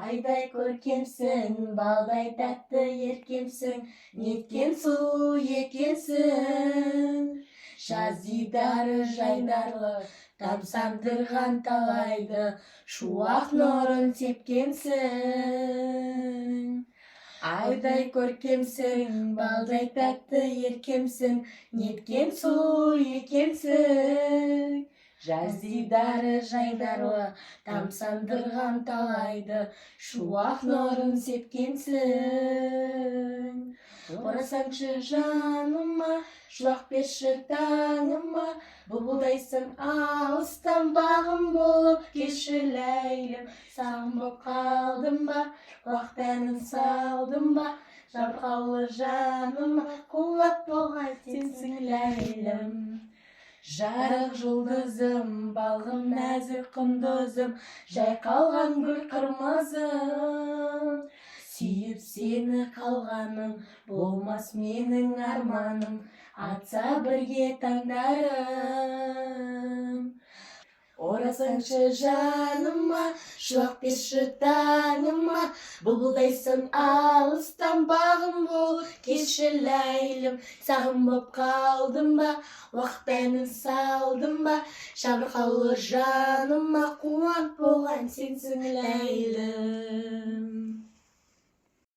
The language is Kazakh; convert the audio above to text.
Айдай көркемсің, балдай тәтті еркемсің, неткен сұлу екенсің. Жаз дидары жайдарлы, тамсандырған талайды, шуақ нұрын сепкенсің. Айдай көркемсің, балдай тәтті еркемсің, неткен сұлу екенсің. Жаз дидары жайдарлы, тамсандырған талайды, шуақ нұрын сепкенсің. Орасаңшы жаныма, шуақ берші таңыма, бұлбұлдайсың алыстан бағым болып, келші ләйлім, сағым боп қалдым ба, уақыт әнін салдым ба, жабырқаулы жаныма, қуат болған сенсің ләйлім. Жарық жұлдызым, балғын нәзік құндызым, жайқалған гүл қырмызым. Сүйіп сені қалғаным, болмас менің арманым, атса бірге таңдарым. Орасаңшы жаныма, шуақ берші таңыма, бұлбұлдайсың алыстан бағым болып, келші ләйлім, сағым боп қалдым ба, уақыт әнін салдым ба, жабырқаулы жаныма, қуат болған сенсің ләйлім.